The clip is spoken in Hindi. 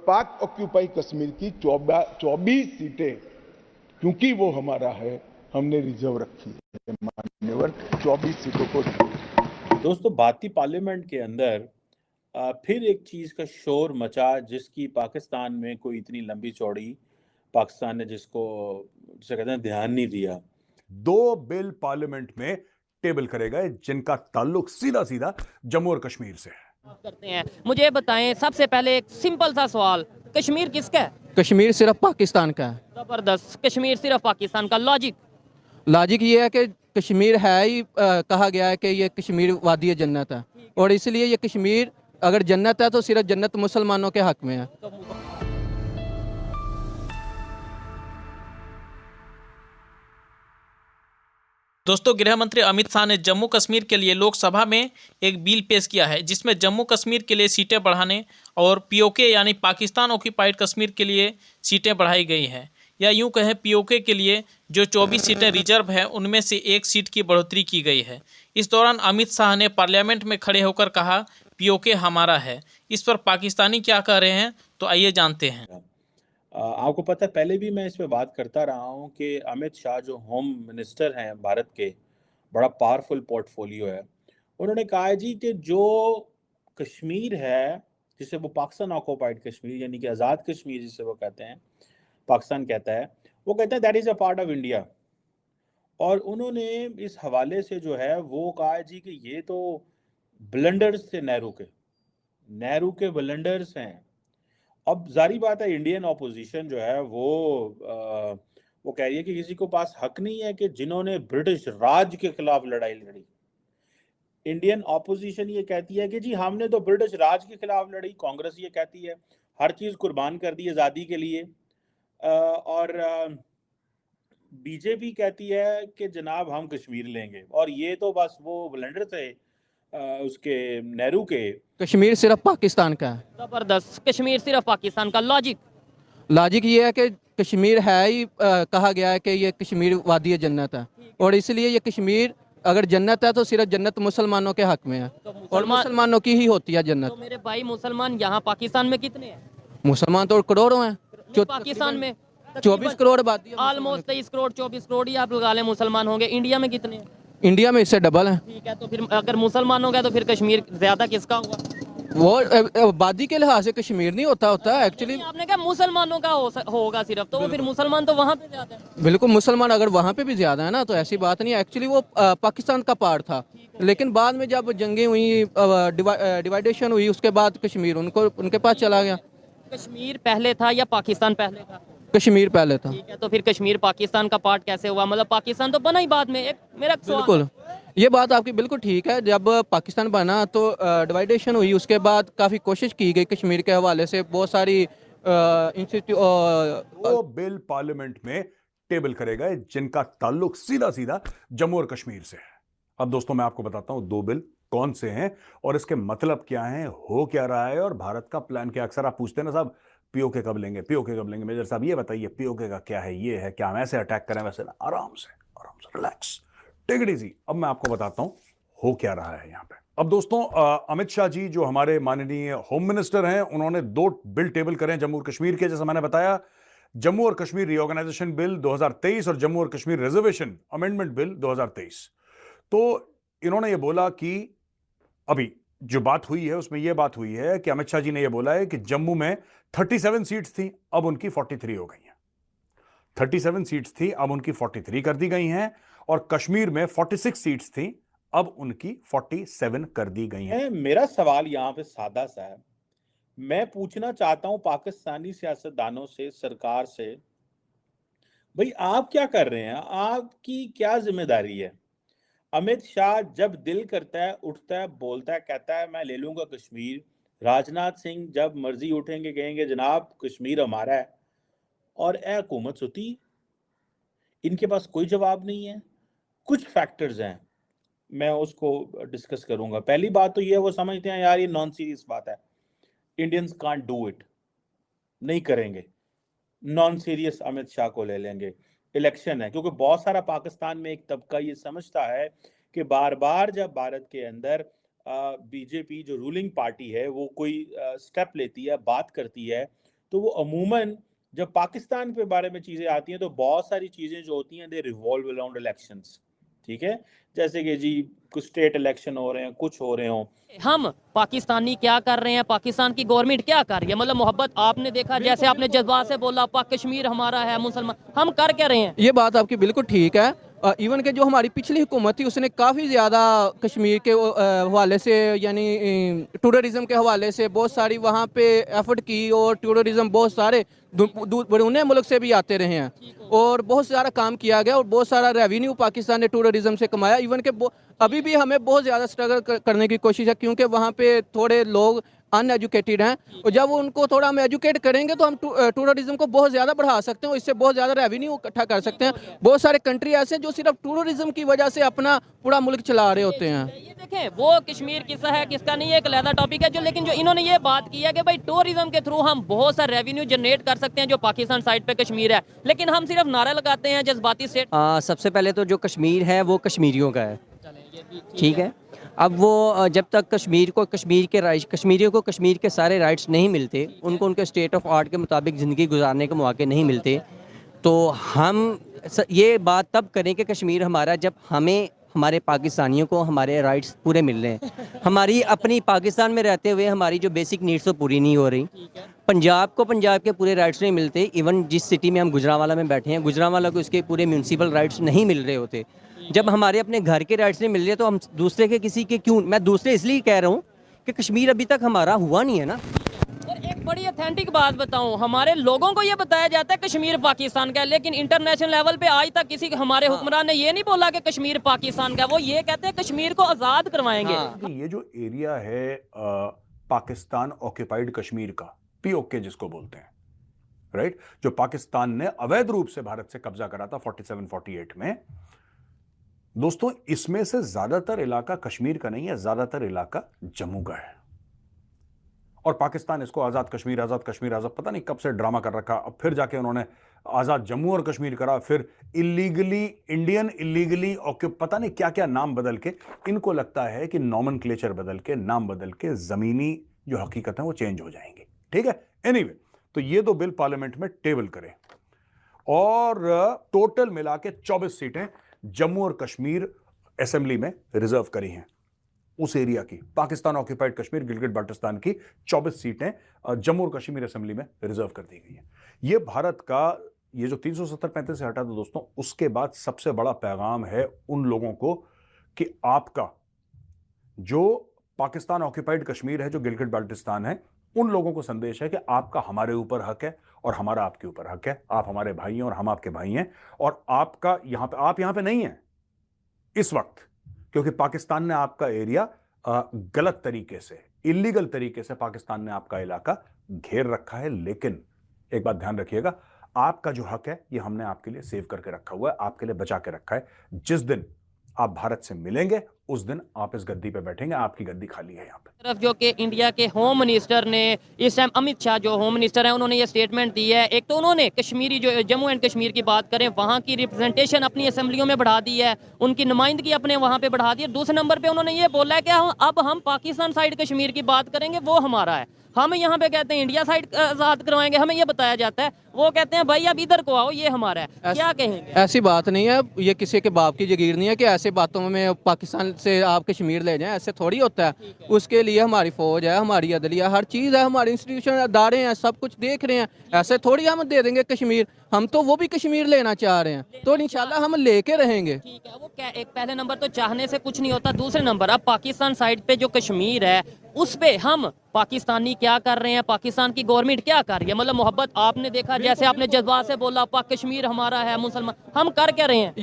पाक ऑक्यूपाई कश्मीर की 24 सीटें, क्योंकि वो हमारा है, हमने रिजर्व रखी है मान्यवर, 24 सीटों को। दोस्तों, भारतीय पार्लियामेंट के अंदर फिर एक चीज का शोर मचा, जिसकी पाकिस्तान में कोई इतनी लंबी चौड़ी पाकिस्तान ने जिसे कहते हैं ध्यान नहीं दिया। 2 बिल पार्लियामेंट में टेबल करेगा जिनका ताल्लुक सीधा सीधा जम्मू और कश्मीर से है। करते हैं, मुझे बताएं सबसे पहले एक सिंपल सा सवाल, कश्मीर किसका है? कश्मीर सिर्फ पाकिस्तान का है। जबरदस्त, कश्मीर सिर्फ पाकिस्तान का। लॉजिक ये है कि कश्मीर है ही कहा गया है कि ये कश्मीर वादी जन्नत है, और इसलिए ये कश्मीर अगर जन्नत है तो सिर्फ जन्नत मुसलमानों के हक में है। दोस्तों, गृह मंत्री अमित शाह ने जम्मू कश्मीर के लिए लोकसभा में एक बिल पेश किया है, जिसमें जम्मू कश्मीर के लिए सीटें बढ़ाने और पीओके यानी पाकिस्तान ऑक्यूपाइड कश्मीर के लिए सीटें बढ़ाई गई हैं, या यूं कहें पीओके के लिए जो 24 सीटें रिजर्व हैं उनमें से एक सीट की बढ़ोतरी की गई है। इस दौरान अमित शाह ने पार्लियामेंट में खड़े होकर कहा, पीओके हमारा है। इस पर पाकिस्तानी क्या कह रहे हैं, तो आइए जानते हैं। आपको पता है, पहले भी मैं इस पे बात करता रहा हूँ कि अमित शाह जो होम मिनिस्टर हैं भारत के, बड़ा पावरफुल पोर्टफोलियो है। उन्होंने कहा है जी कि जो कश्मीर है, जिसे वो पाकिस्तान ऑक्यूपाइड कश्मीर यानी कि आज़ाद कश्मीर जिसे वो कहते हैं, पाकिस्तान कहता है, वो कहता है that is a part of India. और उन्होंने इस हवाले से जो है वो कहा है जी कि ये तो ब्लंडर्स थे नेहरू के ब्लंडर्स हैं। अब जारी बात है, इंडियन ऑपोजिशन जो है वो कह रही है कि किसी को पास हक नहीं है कि जिन्होंने ब्रिटिश राज के खिलाफ लड़ाई लड़ी। इंडियन ऑपोजिशन ये कहती है कि जी हमने तो ब्रिटिश राज के खिलाफ लड़ी। कांग्रेस ये कहती है हर चीज कुर्बान कर दी आज़ादी के लिए। और बीजेपी कहती है कि जनाब हम कश्मीर लेंगे। और ये तो बस वो ब्लंडर थे उसके नेहरू के। कश्मीर सिर्फ पाकिस्तान का है। जबरदस्त, कश्मीर सिर्फ पाकिस्तान का। लॉजिक ये है कि कश्मीर है ही कहा गया है कि ये कश्मीर वादी जन्नत है, और इसलिए ये कश्मीर अगर जन्नत है तो सिर्फ जन्नत मुसलमानों के हक में है, और मुसलमानों की ही होती है जन्नत। तो मेरे भाई मुसलमान यहाँ पाकिस्तान में कितने हैं? मुसलमान तो करोड़ों हैं। पाकिस्तान में 24 करोड़ आबादी है। ऑलमोस्ट 23 करोड़ 24 करोड़ ही आप लगा लें मुसलमान होंगे। इंडिया में कितने हैं? इंडिया में इससे डबल है। ठीक है, तो फिर अगर मुसलमान हो गया तो फिर कश्मीर ज्यादा किसका हुआ? वो आबादी के लिहाज से कश्मीर नहीं होता एक्चुअली। आपने कहा मुसलमानों का होगा सिर्फ, तो वो फिर मुसलमान तो वहाँ पे ज्यादा है। बिल्कुल, मुसलमान अगर वहाँ पे भी ज्यादा है ना, तो ऐसी बात नहीं है। एक्चुअली वो पाकिस्तान का पार्ट था, लेकिन बाद में जब जंगें हुई, डिवाइडेशन हुई, उसके बाद कश्मीर उनके पास चला गया। कश्मीर पहले था या पाकिस्तान पहले था? कश्मीर पहले था। ठीक है, तो फिर कश्मीर पाकिस्तान का पार्ट कैसे हुआ? मतलब पाकिस्तान तो बना ही बाद में। एक मेरा बिल्कुल, ये बात आपकी बिल्कुल ठीक है। जब पाकिस्तान बना तो डिवाइडेशन हुई, उसके बाद काफ़ी कोशिश की गई कश्मीर के हवाले से, बहुत सारी वो बिल पार्लियामेंट में टेबल करेगा जिनका ताल्लुक सीधा सीधा जम्मू और कश्मीर से है। अब दोस्तों, मैं आपको बताता हूं 2 बिल कौन से हैं और इसके मतलब क्या हैं, हो क्या रहा है और भारत का प्लान क्या। अक्सर आप पूछते हैं ना साहब, पीओके कब लेंगे, पीओके कब लेंगे। मेजर साहब ये बताइए, पीओके का क्या है, ये है क्या, हम ऐसे अटैक करें वैसे ना, आराम से रिलैक्स, टेक इट इजी। अब मैं आपको बताता हूं हो क्या रहा है यहां पे। अब दोस्तों, अमित शाह जी जो हमारे माननीय होम मिनिस्टर हैं, उन्होंने 2 बिल टेबल करें जम्मू और कश्मीर के। जैसा मैंने बताया, जम्मू और कश्मीर रीऑर्गेनाइजेशन बिल 2023 और जम्मू और कश्मीर रिजर्वेशन अमेंडमेंट बिल 2023। तो इन्होंने ये बोला कि अभी जो बात हुई है उसमें यह बात हुई है कि अमित शाह जी ने यह बोला है कि जम्मू में 37 सीट्स थी, अब उनकी 43 हो गई हैं। 37 सीट्स थी, अब उनकी 43 कर दी गई हैं। और कश्मीर में 46 सीट्स थी, अब उनकी 47 कर दी गई हैं। मेरा सवाल यहां पे सादा सा है। मैं पूछना चाहता हूं पाकिस्तानी सियासतदानों से, सरकार से, भाई आप क्या कर रहे हैं? आपकी क्या जिम्मेदारी है? अमित शाह जब दिल करता है उठता है, बोलता है, कहता है मैं ले लूंगा कश्मीर। राजनाथ सिंह जब मर्जी उठेंगे कहेंगे जनाब कश्मीर हमारा है। और ए हुकूमत सुती, इनके पास कोई जवाब नहीं है। कुछ फैक्टर्स हैं, मैं उसको डिस्कस करूंगा। पहली बात तो ये है, वो समझते हैं यार ये नॉन सीरियस बात है, इंडियंस कांट डू इट, नहीं करेंगे, नॉन सीरियस अमित शाह को ले लेंगे। इलेक्शन है, क्योंकि बहुत सारा पाकिस्तान में एक तबका ये समझता है कि बार बार जब भारत के अंदर बीजेपी जो रूलिंग पार्टी है वो कोई स्टेप लेती है, बात करती है, तो वो अमूमन जब पाकिस्तान के बारे में चीजें आती हैं तो बहुत सारी चीजें जो होती हैं दे रिवॉल्व अराउंड इलेक्शंस, ठीक है, जैसे कि जी कुछ स्टेट इलेक्शन हो रहे हैं, कुछ हो रहे हों। हम पाकिस्तानी क्या कर रहे हैं, पाकिस्तान की गवर्नमेंट क्या कर रही है, मतलब मोहब्बत आपने देखा, जैसे आपने जज्बात से बोला पाक कश्मीर हमारा है, मुसलमान, हम कर क्या रहे हैं? ये बात आपकी बिल्कुल ठीक है। इवन के जो हमारी पिछली हुकूमत थी उसने काफ़ी ज़्यादा कश्मीर के हवाले से, यानी टूरिज़म के हवाले से बहुत सारी वहाँ पे एफर्ट की, और टूरिज़म बहुत सारे बरूने मुल्क से भी आते रहे हैं, और बहुत सारा काम किया गया, और बहुत सारा रेवेन्यू पाकिस्तान ने टूरिज़म से कमाया। इवन के अभी भी हमें बहुत ज़्यादा स्ट्रगल करने की कोशिश है, क्योंकि वहाँ पे थोड़े लोग अनएजुकेटेड हैं, और जब उनको थोड़ा हम एजुकेट करेंगे तो हम टूरिज्म को बहुत ज़्यादा बढ़ा सकते हैं, और इससे बहुत ज़्यादा रेवेन्यू इकट्ठा कर सकते हैं। बहुत सारे कंट्री ऐसे जो सिर्फ टूरिज्म की वजह से अपना पूरा मुल्क चला रहे होते हैं। ये देखें, वो कश्मीर किस्सा है, किसका नहीं है, एक अलग टॉपिक है, जो लेकिन जो इन्होंने ये बात की है कि भाई टूरिज्म के थ्रू हम बहुत सा रेवेन्यू जनरेट कर सकते हैं जो पाकिस्तान साइड पे कश्मीर है, लेकिन हम सिर्फ नारा लगाते हैं जज्बाती स्टेट। सबसे पहले तो जो कश्मीर है वो कश्मीरियों का है, ठीक है। अब वो जब तक कश्मीरियों को कश्मीर के सारे राइट्स नहीं मिलते, उनको उनके स्टेट ऑफ आर्ट के मुताबिक ज़िंदगी गुजारने के मौके नहीं मिलते, तो हम ये बात तब करें कि कश्मीर हमारा, जब हमें हमारे पाकिस्तानियों को हमारे राइट्स पूरे मिल रहे हैं। हमारी अपनी पाकिस्तान में रहते हुए हमारी जो बेसिक नीड्स तो पूरी नहीं हो रही। पंजाब को पंजाब के पूरे राइट्स नहीं मिलते। इवन जिस सिटी में हम गुजरांवाला में बैठे हैं, गुजरांवाला को इसके पूरे म्यूनसिपल राइट्स नहीं मिल रहे होते। जब हमारे अपने घर के राइट्स नहीं मिल रहे तो हम दूसरे के किसी के क्यों, मैं दूसरे इसलिए कह रहा हूँ कि कश्मीर अभी तक हमारा हुआ नहीं है ना। और एक बड़ी ऑथेंटिक बात बताऊं, हमारे लोगों को ये बताया जाता है कश्मीर पाकिस्तान का है, लेकिन इंटरनेशनल लेवल पे आज तक किसी हमारे हुक्मरान ने ये नहीं बोला कि कश्मीर पाकिस्तान का है। वो ये कहते हैं कश्मीर को आजाद करवाएंगे। ये जो एरिया है पाकिस्तान ऑक्यूपाइड कश्मीर का, पीओके जिसको बोलते हैं, राइट, जो पाकिस्तान ने अवैध रूप से भारत से कब्जा करा था 47-48 में। दोस्तों, इसमें से ज्यादातर इलाका कश्मीर का नहीं है, ज्यादातर इलाका जम्मू का है, और पाकिस्तान इसको आजाद कश्मीर आजाद पता नहीं कब से ड्रामा कर रखा। अब फिर जाके उन्होंने आजाद जम्मू और कश्मीर करा, फिर इलीगली पता नहीं क्या क्या नाम बदल के, इनको लगता है कि नॉमेनक्लेचर बदल के, नाम बदल के जमीनी जो हकीकत है वो चेंज हो जाएंगी, ठीक है। एनीवे, तो ये दो बिल पार्लियामेंट में टेबल करें, और टोटल मिला के 24 सीटें जम्मू और कश्मीर असेंबली में रिजर्व करी हैं। उस एरिया की, पाकिस्तान ऑक्यूपाइड कश्मीर गिलगिट बाल्टिस्तान की 24 सीटें जम्मू और कश्मीर असेंबली में रिजर्व कर दी गई हैं। ये भारत का, ये जो 370-35 से हटा दो दोस्तों, उसके बाद सबसे बड़ा पैगाम है उन लोगों को कि आपका जो पाकिस्तान ऑक्यूपाइड कश्मीर है, जो गिलगिट बाल्टिस्तान है, उन लोगों को संदेश है कि आपका हमारे ऊपर हक है और हमारा आपके ऊपर हक है। आप हमारे भाई हैं और हम आपके भाई हैं, और आपका यहां पे, आप यहां पे नहीं हैं इस वक्त, क्योंकि पाकिस्तान ने आपका एरिया गलत तरीके से, इलीगल तरीके से पाकिस्तान ने आपका इलाका घेर रखा है। लेकिन एक बात ध्यान रखिएगा, आपका जो हक है ये हमने आपके लिए सेव करके रखा हुआ है, आपके लिए बचा के रखा है। जिस दिन आप भारत से मिलेंगे उस दिन आप इस गद्दी पे बैठेंगे, आपकी गद्दी खाली है यहाँ पे। तरफ जो कि इंडिया के होम मिनिस्टर ने इस टाइम, अमित शाह जो होम मिनिस्टर हैं, उन्होंने ये स्टेटमेंट दी है। एक तो उन्होंने कश्मीरी जो जम्मू एंड कश्मीर की बात करें, वहाँ की रिप्रेजेंटेशन अपनी असेंबलियों में बढ़ा दी है, उनकी नुमाइंदगी अपने वहाँ पे बढ़ा दी है। दूसरे नंबर पे उन्होंने ये बोला है कि अब हम पाकिस्तान साइड कश्मीर की बात करेंगे, वो हमारा है। हम यहाँ पे कहते हैं इंडिया साइड आजाद करवाएंगे, हमें ये बताया जाता है, वो कहते हैं भाई अब इधर को आओ, ये हमारा है। क्या कहेंगे? ऐसी बात नहीं है, ये किसी के बाप की जागीर नहीं है कि ऐसे बातों में पाकिस्तान से आप कश्मीर ले जाएं, ऐसे थोड़ी होता है। उसके लिए हमारी फौज है, हमारी अदलिया, हर चीज़ है, हमारे इंस्टीट्यूशन, अदारे हैं, सब कुछ देख रहे हैं। ऐसे थोड़ी हम दे देंगे कश्मीर, हम तो वो भी कश्मीर लेना चाह रहे हैं, तो इंशाल्लाह हम लेके रहेंगे। ठीक है, वो क्या, एक पहले नंबर तो चाहने से कुछ नहीं होता, दूसरे नंबर अब पाकिस्तान साइड पे जो कश्मीर है उस पे हम पाकिस्तानी क्या कर रहे हैं, पाकिस्तान की गवर्नमेंट क्या कर रही है, मतलब मोहब्बत आपने देखा, जैसे आपने जज्बात से बोला पाक कश्मीर हमारा है, मुसलमान, हम कर क्या रहे हैं?